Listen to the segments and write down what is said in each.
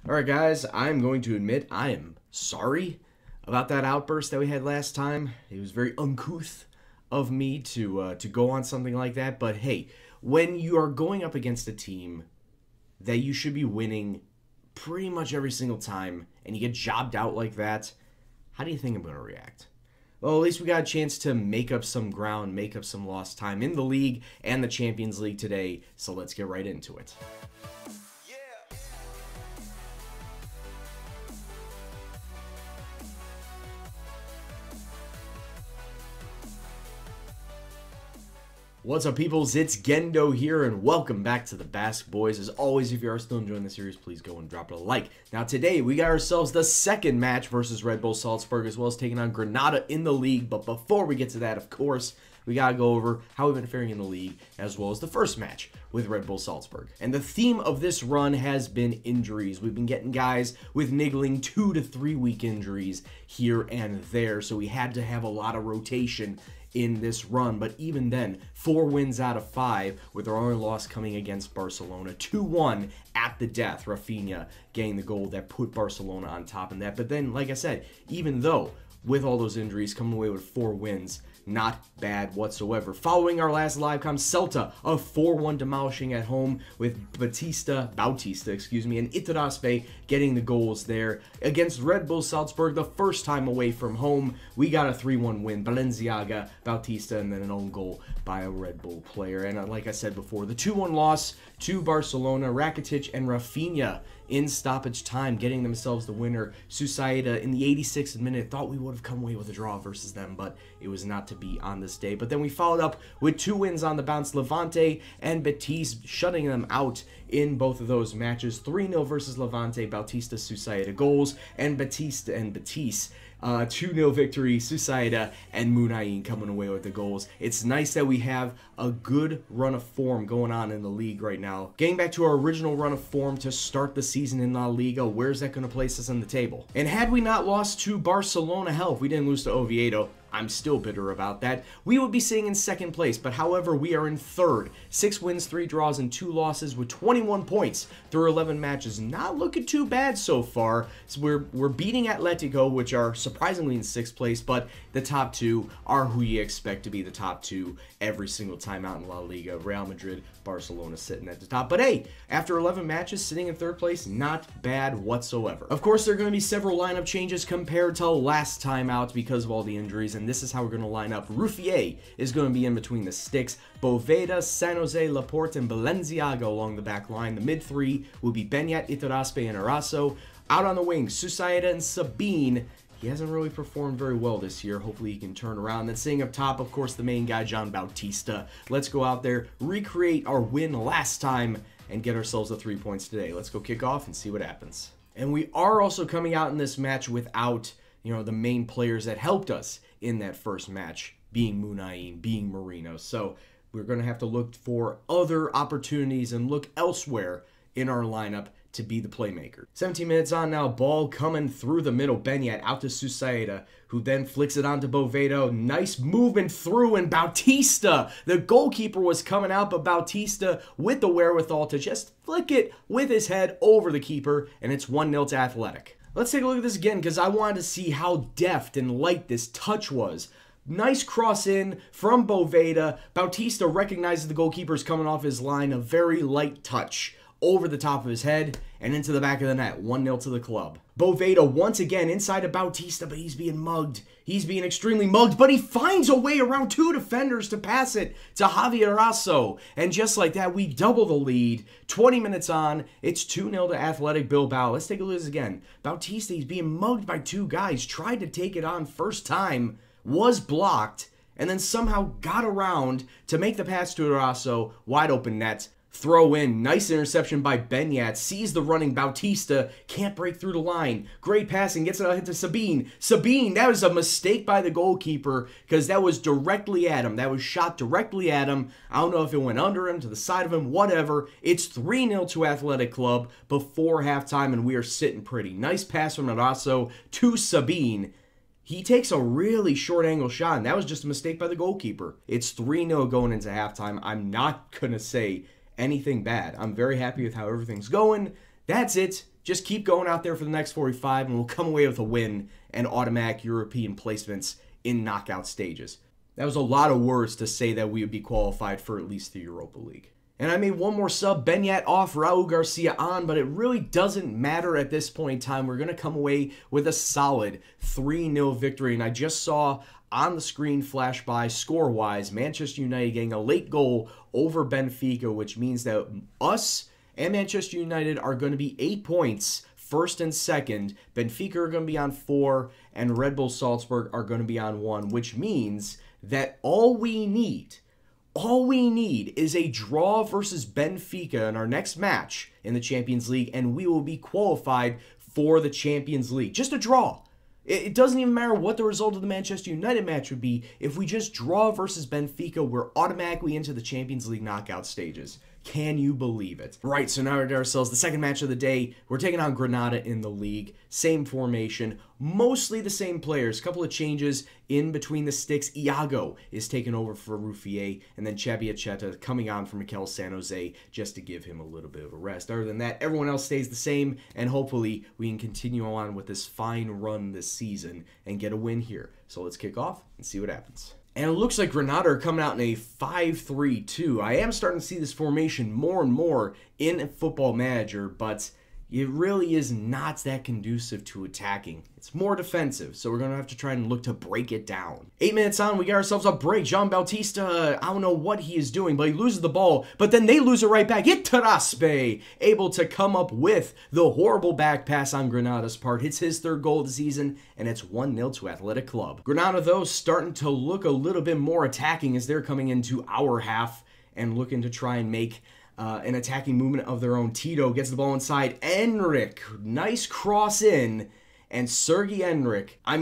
Alright guys, I'm going to admit I am sorry about that outburst that we had last time. It was very uncouth of me to go on something like that, but hey, when you are going up against a team that you should be winning pretty much every single time, and you get jobbed out like that, how do you think I'm going to react? Well, at least we got a chance to make up some ground, make up some lost time in the league and the Champions League today, so let's get right into it. What's up, peoples? It's Gendo here, and welcome back to the Basque Boys. As always, if you are still enjoying the series, please go and drop it a like. Now, today, we got ourselves the second match versus Red Bull Salzburg, as well as taking on Granada in the league. But before we get to that, of course, we got to go over how we've been faring in the league, as well as the first match with Red Bull Salzburg. And the theme of this run has been injuries. We've been getting guys with niggling 2 to 3 week injuries here and there, so we had to have a lot of rotation in this run. But even then, 4 wins out of 5, with our only loss coming against Barcelona. 2-1 at the death. Rafinha getting the goal that put Barcelona on top in that. But then, like I said, even though with all those injuries, coming away with 4 wins, not bad whatsoever. Following our last live com, Celta, a 4-1 demolishing at home with Bautista, and Iturraspe getting the goals there. Against Red Bull Salzburg, the first time away from home, we got a 3-1 win. Balenciaga, Bautista, and then an own goal by a Red Bull player. And like I said before, the 2-1 loss to Barcelona, Rakitic and Rafinha in stoppage time, getting themselves the winner. Susaida in the 86th minute, thought we would have come away with a draw versus them, but it was not to be on this day. But then we followed up with 2 wins on the bounce, Levante and Betis, shutting them out in both of those matches. 3-0 versus Levante, Bautista, Susaida goals, and Betis 2-0 victory, Susaida and Munayin coming away with the goals. It's nice that we have a good run of form going on in the league right now. Getting back to our original run of form to start the season in La Liga, where's that going to place us on the table? And had we not lost to Barcelona, hell, if we didn't lose to Oviedo, I'm still bitter about that, we would be sitting in second place. But however, we are in third. 6 wins, 3 draws, and 2 losses with 21 points through 11 matches. Not looking too bad so far. So we're beating Atletico, which are surprisingly in 6th place, but the top 2 are who you expect to be the top 2 every single time out in La Liga. Real Madrid, Barcelona sitting at the top. But hey, after 11 matches, sitting in 3rd place, not bad whatsoever. Of course, there are going to be several lineup changes compared to last time out because of all the injuries, and this is how we're going to line up. Ruffier is going to be in between the sticks. Boveda, San Jose, Laporte, and Balenciaga along the back line. The mid 3 will be Beñat, Iturraspe, and Arasso. Out on the wings, Susaida and Sabine. He hasn't really performed very well this year. Hopefully he can turn around. Then sitting up top, of course, the main guy, John Bautista. Let's go out there, recreate our win last time, and get ourselves the 3 points today. Let's go kick off and see what happens. And we are also coming out in this match without, the main players that helped us in that first match, being Munayin, being Marino. So we're going to have to look for other opportunities and look elsewhere in our lineup to be the playmaker. 17 minutes on now, ball coming through the middle. Beñat out to Susaida, who then flicks it on to Boveda. Nice movement through, and Bautista, the goalkeeper, was coming out, but Bautista with the wherewithal to just flick it with his head over the keeper, and it's 1-0 to Athletic. Let's take a look at this again, because I wanted to see how deft and light this touch was. Nice cross in from Boveda. Bautista recognizes the goalkeeper's coming off his line. A very light touch over the top of his head and into the back of the net. 1-0 to the club. Boveda once again inside of Bautista, but he's being mugged. He's being extremely mugged, but he finds a way around 2 defenders to pass it to Javier Arasso. And just like that, we double the lead. 20 minutes on, it's 2-0 to Athletic Bilbao. Let's take a look at this again. Bautista, he's being mugged by 2 guys. Tried to take it on first time, was blocked, and then somehow got around to make the pass to Arasso. Wide open net. Throw in, nice interception by Beñat, sees the running Bautista, can't break through the line. Great passing, gets it hit to Sabine. Sabine, that was a mistake by the goalkeeper because that was directly at him. That was shot directly at him. I don't know if it went under him, to the side of him, whatever. It's 3-0 to Athletic Club before halftime, and we are sitting pretty. Nice pass from Arasso to Sabine. He takes a really short angle shot, and that was just a mistake by the goalkeeper. It's 3-0 going into halftime. I'm not going to say anything bad. I'm very happy with how everything's going. That's it. Just keep going out there for the next 45, and we'll come away with a win and automatic European placements in knockout stages. That was a lot of words to say that we would be qualified for at least the Europa League. And I made one more sub, Benyat off, Raul Garcia on, but it really doesn't matter at this point in time. We're going to come away with a solid 3-0 victory. And I just saw on the screen flash by score-wise, Manchester United getting a late goal over Benfica, which means that us and Manchester United are going to be 8 points, first and second. Benfica are going to be on 4, and Red Bull Salzburg are going to be on 1, which means that all we need is a draw versus Benfica in our next match in the Champions League, and we will be qualified for the Champions League. Just a draw. It doesn't even matter what the result of the Manchester United match would be. If we just draw versus Benfica, we're automatically into the Champions League knockout stages. Can you believe it? Right, so now we got ourselves the second match of the day. We're taking on Granada in the league. Same formation, mostly the same players. A couple of changes in between the sticks. Iago is taking over for Ruffier, and then Chabiacheta coming on for Mikel San Jose just to give him a little bit of a rest. Other than that, everyone else stays the same, and hopefully we can continue on with this fine run this season and get a win here. So let's kick off and see what happens. And it looks like Granada are coming out in a 5-3-2. I am starting to see this formation more and more in Football Manager, but it really is not that conducive to attacking. It's more defensive, so we're going to have to try and look to break it down. 8 minutes on, we got ourselves a break. Jean Bautista, I don't know what he is doing, but he loses the ball, but then they lose it right back. Itaraspe, able to come up with the horrible back pass on Granada's part. Hits his 3rd goal of the season, and it's 1-0 to Athletic Club. Granada, though, starting to look a little bit more attacking as they're coming into our half and looking to try and make an attacking movement of their own. Tito gets the ball inside. Enric, nice cross in. And Sergi Enric, I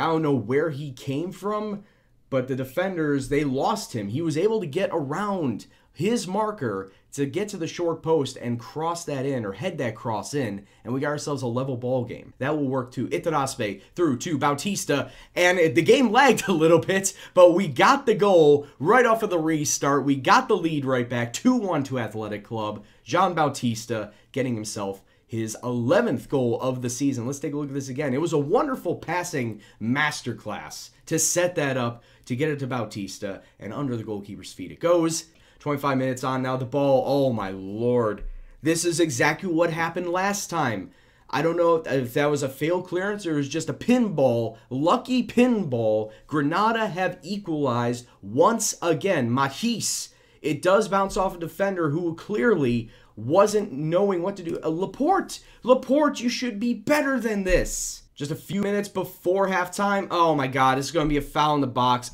don't know where he came from, but the defenders, they lost him. He was able to get around his marker to get to the short post and cross that in, or head that cross in, and we got ourselves a level ball game. That will work too. Itaraspe through to Bautista, and the game lagged a little bit, but we got the goal right off of the restart. We got the lead right back, 2-1 to Athletic Club. Jean Bautista getting himself his 11th goal of the season. Let's take a look at this again. It was a wonderful passing masterclass to set that up, to get it to Bautista, and under the goalkeeper's feet it goes. 25 minutes on now, the ball, oh my lord. This is exactly what happened last time. I don't know if that was a failed clearance or it was just a pinball. Lucky pinball. Granada have equalized once again. Mahis. It does bounce off a defender who clearly wasn't knowing what to do. Laporte, you should be better than this. Just a few minutes before halftime. Oh my god, this is going to be a foul in the box.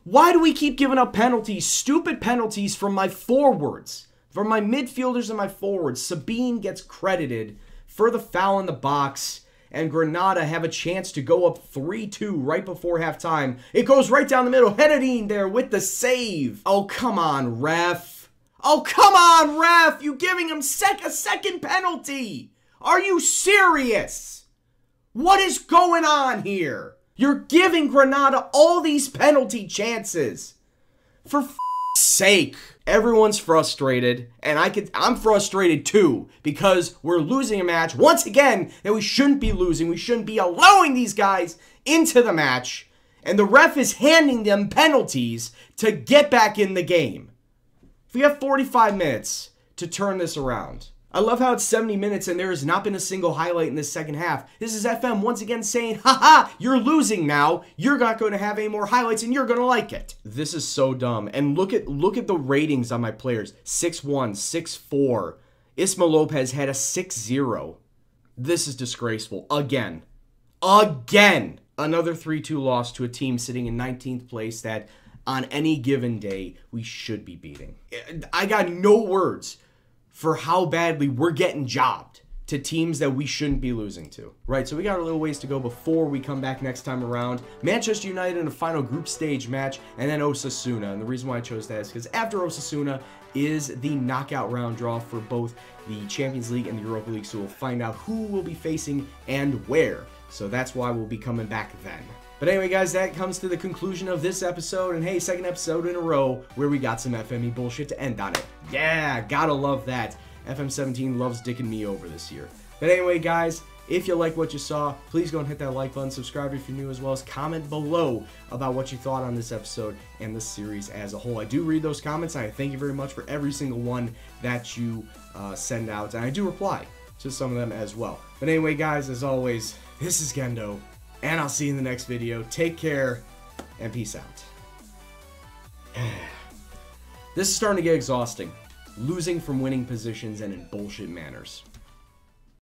Why do we keep giving up penalties? Stupid penalties from my forwards. From my midfielders and my forwards. Sabine gets credited for the foul in the box. And Granada have a chance to go up 3-2 right before halftime. It goes right down the middle. Heredin there with the save. Oh, come on, ref. Oh, come on, ref. You giving him a second penalty. Are you serious? What is going on here? You're giving Granada all these penalty chances. For f***'s sake. Everyone's frustrated, and I'm frustrated too, because we're losing a match, once again, that we shouldn't be losing. We shouldn't be allowing these guys into the match, and the ref is handing them penalties to get back in the game. We have 45 minutes to turn this around. I love how it's 70 minutes and there has not been a single highlight in this second half. This is FM once again saying, haha, you're losing now. You're not going to have any more highlights and you're going to like it. This is so dumb. And look at the ratings on my players. 6-1, 6-4. Isma Lopez had a 6-0. This is disgraceful. Again. Another 3-2 loss to a team sitting in 19th place that on any given day we should be beating. I got no words for how badly we're getting jobbed to teams that we shouldn't be losing to. Right, so we got a little ways to go before we come back next time around. Manchester United in a final group stage match, and then Osasuna. And the reason why I chose that is because after Osasuna is the knockout round draw for both the Champions League and the Europa League, so we'll find out who we'll be facing and where. So that's why we'll be coming back then. But anyway, guys, that comes to the conclusion of this episode. And hey, second episode in a row where we got some FME bullshit to end on it. Yeah, gotta love that. FM17 loves dicking me over this year. But anyway, guys, if you like what you saw, please go and hit that like button, subscribe if you're new, as well as comment below about what you thought on this episode and the series as a whole. I do read those comments, and I thank you very much for every single one that you send out, and I do reply to some of them as well. But anyway, guys, as always, this is Gendo, and I'll see you in the next video. Take care, and peace out. This is starting to get exhausting. Losing from winning positions and in bullshit manners.